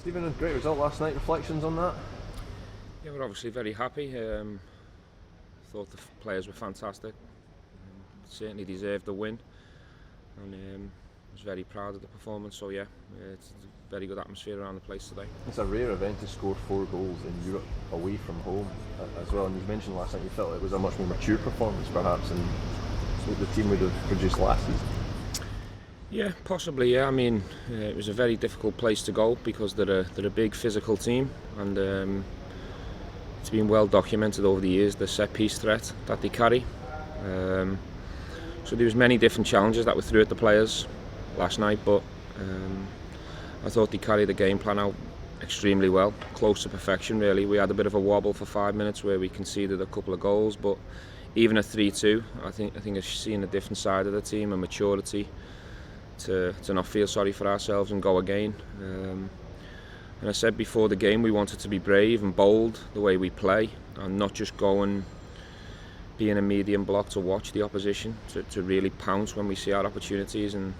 Stephen, a great result last night. Reflections on that? Yeah, we're obviously very happy. Thought the players were fantastic. Certainly deserved the win, and was very proud of the performance. So yeah, it's a very good atmosphere around the place today. It's a rare event to score 4 goals in Europe away from home as well. And you mentioned last night you felt it was a much more mature performance, perhaps, and what the team would have produced last season. Yeah, possibly. Yeah, I mean, it was a very difficult place to go because they're a big physical team, and it's been well documented over the years the set piece threat that they carry. So there was many different challenges that were thrown at the players last night, but I thought they carried the game plan out extremely well, close to perfection really. We had a bit of a wobble for 5 minutes where we conceded a couple of goals, but even at 3-2, I think I've seen a different side of the team, a maturity to not feel sorry for ourselves and go again. And I said before the game we wanted to be brave and bold the way we play, and not just go and be in a medium block to watch the opposition, to really pounce when we see our opportunities, and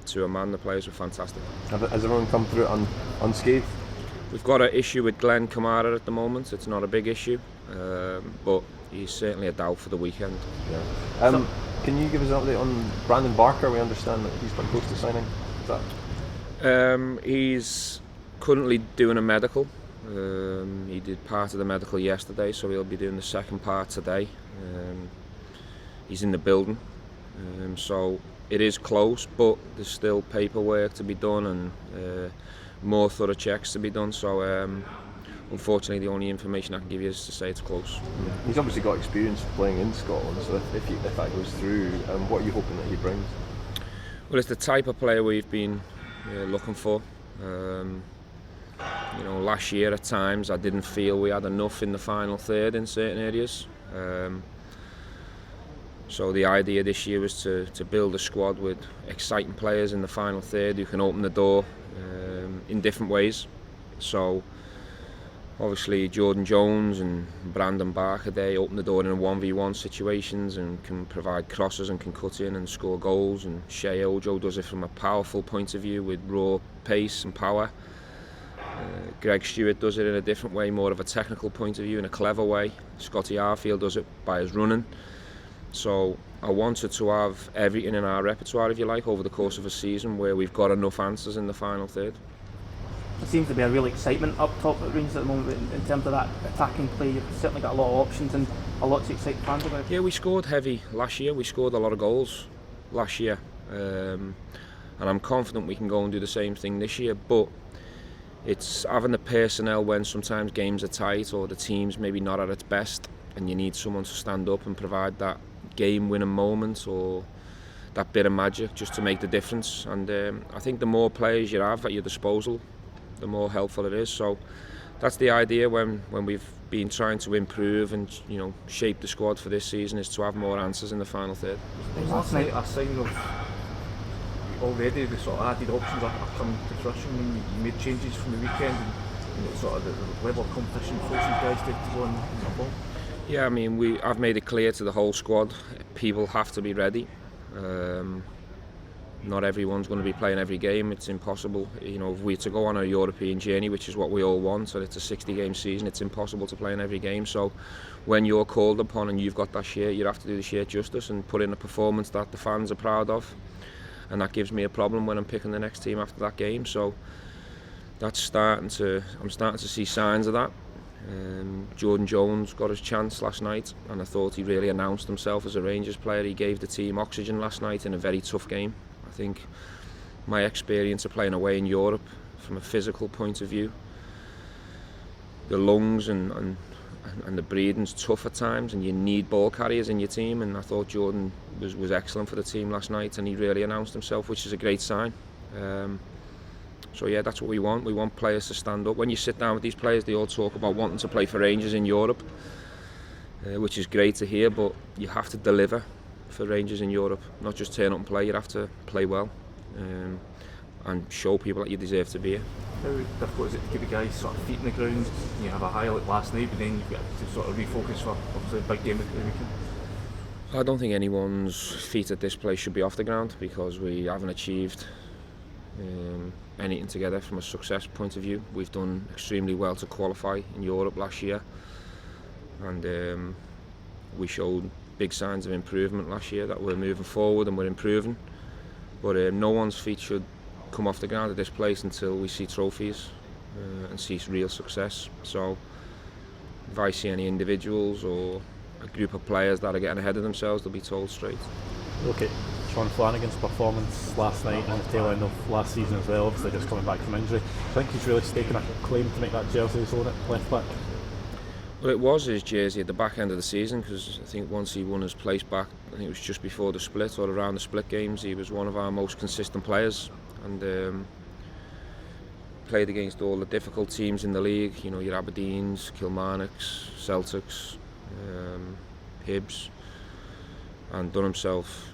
to a man the players were fantastic. Has everyone come through it unscathed? We've got an issue with Glenn Kamara at the moment. It's not a big issue, but he's certainly a doubt for the weekend. Yeah. Can you give us an update on Brandon Barker? We understand that he's quite close to signing. Is that? He's currently doing a medical. He did part of the medical yesterday, so he'll be doing the second part today. He's in the building, so it is close, but there's still paperwork to be done and more thorough checks to be done. So unfortunately, the only information I can give you is to say it's close. Yeah. He's obviously got experience playing in Scotland, so if that goes through, what are you hoping that he brings? Well, it's the type of player we've been looking for. Last year at times I didn't feel we had enough in the final third in certain areas. So the idea this year was to build a squad with exciting players in the final third who can open the door in different ways. So obviously Jordan Jones and Brandon Barker, they open the door in 1v1 situations and can provide crosses and can cut in and score goals, and Shea Ojo does it from a powerful point of view with raw pace and power. Greg Stewart does it in a different way, more of a technical point of view, in a clever way. Scotty Arfield does it by his running. So I wanted to have everything in our repertoire, if you like, over the course of a season where we've got enough answers in the final third. There seems to be a real excitement up top at Rangers at the moment in terms of that attacking play. You've certainly got a lot of options and a lot to excite fans about. Yeah, we scored heavy last year. We scored a lot of goals last year, and I'm confident we can go and do the same thing this year, but it's having the personnel when sometimes games are tight or the team's maybe not at its best, and you need someone to stand up and provide that game-winning moment or that bit of magic just to make the difference. And I think the more players you have at your disposal, the more helpful it is. So that's the idea when we've been trying to improve and shape the squad for this season, is to have more answers in the final third. Last night a sign of already the sort of added options are coming to fruition when you made changes from the weekend, and sort of the level of competition forces guys to go on the ball? Yeah, I mean, I've made it clear to the whole squad, people have to be ready. Not everyone's going to be playing every game. It's impossible. If we're to go on a European journey, which is what we all want, and it's a 60-game season, it's impossible to play in every game. So when you're called upon and you've got that shirt, you have to do the shirt justice and put in a performance that the fans are proud of. And that gives me a problem when I'm picking the next team after that game. So I'm starting to see signs of that. Jordan Jones got his chance last night, and I thought he really announced himself as a Rangers player. He gave the team oxygen last night in a very tough game. I think my experience of playing away in Europe, from a physical point of view, the lungs and the breathing's tough at times, and you need ball carriers in your team, and I thought Jordan was excellent for the team last night, and he really announced himself, which is a great sign. So yeah, that's what we want. We want players to stand up. When you sit down with these players, they all talk about wanting to play for Rangers in Europe, which is great to hear, but you have to deliver for Rangers in Europe, not just turn up and play. You have to play well and show people that you deserve to be here. How difficult is it to keep the guys sort of feet in the ground? You have a highlight last night, but then you've got to sort of refocus for obviously a big game at the weekend. I don't think anyone's feet at this place should be off the ground, because we haven't achieved anything together from a success point of view. We've done extremely well to qualify in Europe last year, and we showed big signs of improvement last year, that we're moving forward and we're improving. But no one's feet should come off the ground at this place until we see trophies and see real success. So if I see any individuals or a group of players that are getting ahead of themselves, they'll be told straight. Look at Sean Flanagan's performance last night and the tail end of last season as well, obviously just coming back from injury. I think he's really staking a claim to make that jersey his own at left back. Well, it was his jersey at the back end of the season, because I think once he won his place back, I think it was just before the split or around the split games, he was one of our most consistent players, and played against all the difficult teams in the league, you know, your Aberdeens, Kilmarnocks, Celtics, Hibs, and done himself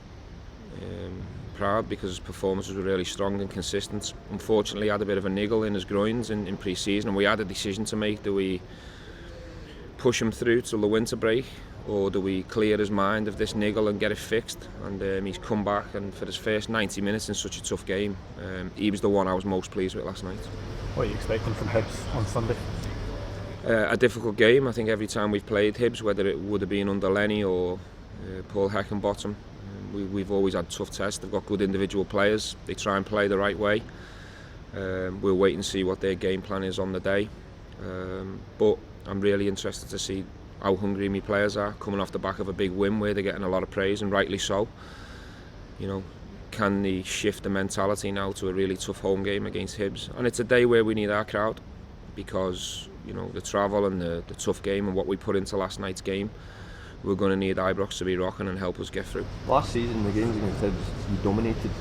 proud because his performances were really strong and consistent. Unfortunately, he had a bit of a niggle in his groins in pre-season, and we had a decision to make. Do we push him through till the winter break, or do we clear his mind of this niggle and get it fixed? And he's come back, and for his first 90 minutes in such a tough game, he was the one I was most pleased with last night. What are you expecting from Hibs on Sunday? A difficult game. I think every time we've played Hibs, whether it would have been under Lenny or Paul Heckingbottom, we've always had tough tests. They've got good individual players. They try and play the right way. We'll wait and see what their game plan is on the day. But I'm really interested to see how hungry my players are coming off the back of a big win where they're getting a lot of praise, and rightly so. You know, can they shift the mentality now to a really tough home game against Hibs? And it's a day where we need our crowd, because you know, the travel and the tough game and what we put into last night's game, we're going to need Ibrox to be rocking and help us get through. Last season, the games against Hibs, you dominated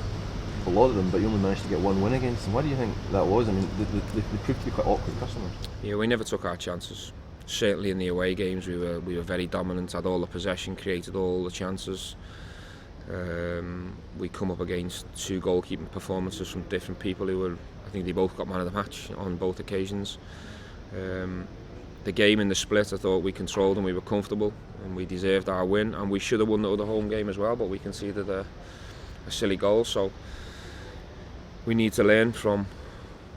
a lot of them, but you only managed to get one win against them. What do you think that was? I mean, they proved to be quite awkward customers. Yeah, we never took our chances. Certainly in the away games, we were very dominant, had all the possession, created all the chances. We come up against two goalkeeping performances from different people who were, I think they both got man of the match on both occasions. The game in the split, I thought we controlled and we were comfortable and we deserved our win, and we should have won the other home game as well, but we conceded a silly goal. So we need to learn from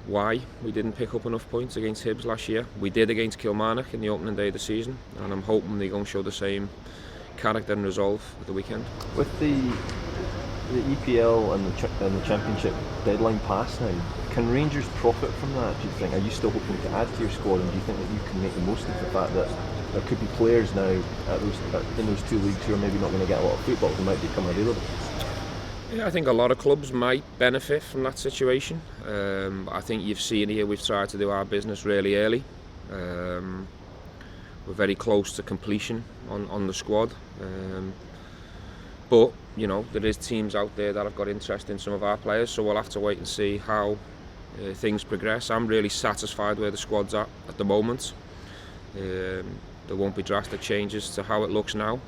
why we didn't pick up enough points against Hibs last year. We did against Kilmarnock in the opening day of the season, and I'm hoping they're going to show the same character and resolve at the weekend. With the EPL and the Championship deadline pass now, can Rangers profit from that, do you think? Are you still hoping to add to your squad, and do you think that you can make the most of the fact that there could be players now in those two leagues who are maybe not going to get a lot of football who might become available? Yeah, I think a lot of clubs might benefit from that situation. I think you've seen here we've tried to do our business really early. We're very close to completion on the squad. But, you know, there is teams out there that have got interest in some of our players, so we'll have to wait and see how things progress. I'm really satisfied where the squad's at the moment. There won't be drastic changes to how it looks now,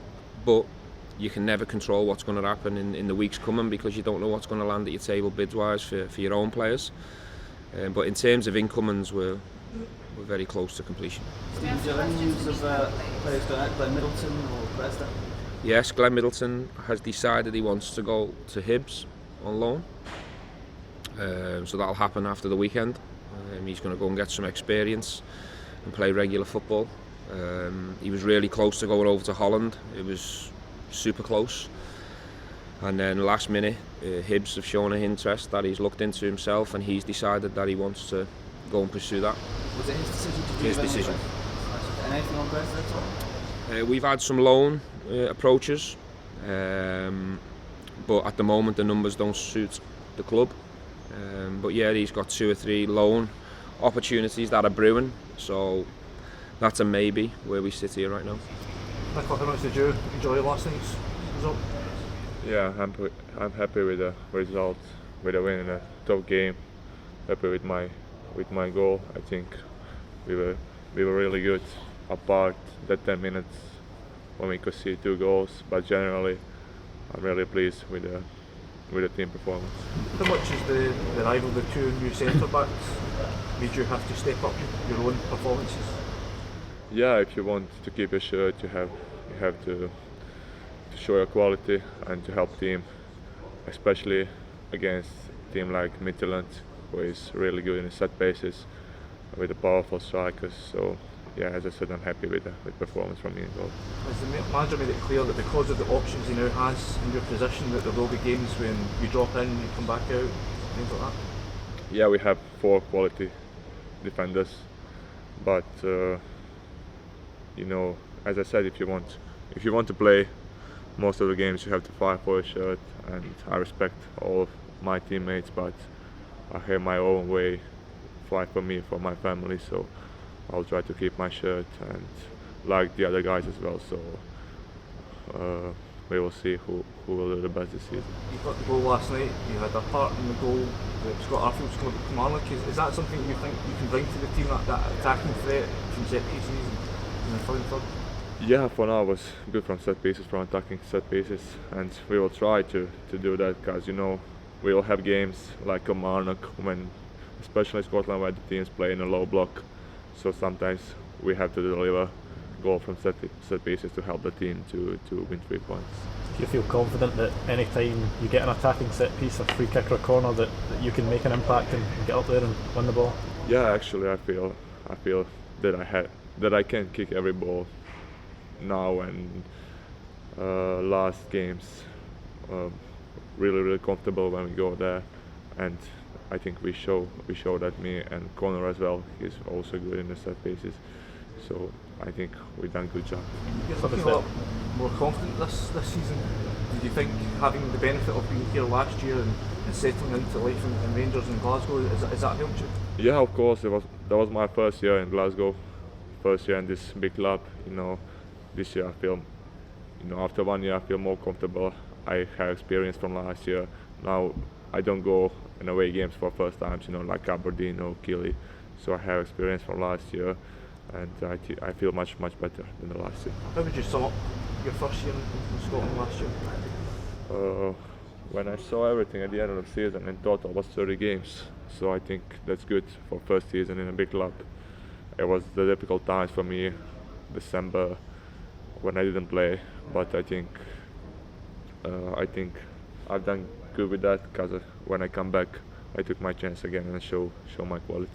but you can never control what's going to happen in the weeks coming, because you don't know what's going to land at your table bids-wise for your own players. But in terms of incomings, we're very close to completion. Is there any news of players going out, Glenn Middleton or Preston? Yes, Glenn Middleton has decided he wants to go to Hibs on loan. So that'll happen after the weekend. He's going to go and get some experience and play regular football. He was really close to going over to Holland. It was super close. And then last minute, Hibs have shown an interest that he's looked into himself, and he's decided that he wants to go and pursue that. Was it his decision to do His decision. Anything on Preston at all? We've had some loan approaches, but at the moment the numbers don't suit the club. But yeah, he's got 2 or 3 loan opportunities that are brewing, so that's a maybe where we sit here right now. Nikola, how much did you enjoy last night's result? Yeah, I'm happy with the result, with a win in a tough game. Happy with my goal. I think we were really good, apart that 10 minutes when we could see 2 goals. But generally, I'm really pleased with the team performance. How much is the rival, the 2 new centre backs, made you have to step up your own performances? Yeah, if you want to keep your shirt, you have to show your quality and to help team, especially against team like Midtjylland, who is really good in the set bases, with the powerful strikers. So yeah, as I said, I'm happy with the performance from me as well. Has the manager made it clear that because of the options he now has in your position, that there will be games when you drop in, you come back out, things like that? Yeah, we have 4 quality defenders, but you know, as I said, if you want to play most of the games, you have to fight for a shirt, and I respect all of my teammates, but I have my own way, fight for me, for my family, so I'll try to keep my shirt, and like the other guys as well. So we will see who will do the best this season. You got the goal last night, you had a part in the goal that Scott Arfield scored at Kilmarnock. Is that something you think you can bring to the team, that attacking threat from set pieces and the front third? Yeah, for now it was good from set pieces, from attacking set pieces, and we will try to do that, because you know we will have games like Kilmarnock, when especially Scotland, where the teams play in a low block, so sometimes we have to deliver goal from set pieces to help the team to win 3 points. Do you feel confident that any time you get an attacking set piece, a free kick or a corner, that you can make an impact and get up there and win the ball? Yeah, actually I feel that I can kick every ball now, and last games really comfortable when we go there, and I think we show that. Me and Connor as well, he's also good in the set pieces, so I think we've done a good job. You're looking a lot more confident this season. Did you think, having the benefit of being here last year and settling into life in Rangers in Glasgow, has that helped you? Yeah, of course. That was my first year in Glasgow, first year in this big club. You know, this year I feel, you know, after 1 year I feel more comfortable. I have experience from last year. Now I don't go in away games for first times, you know, like Aberdeen or Killy. So I have experience from last year, and I feel much better than the last year. How would you sum up your first year in Scotland last year? When I saw everything at the end of the season, in total was 30 games. So I think that's good for first season in a big club. It was the difficult times for me, December, when I didn't play, but I think I've done good with that, because when I come back I took my chance again and show my quality.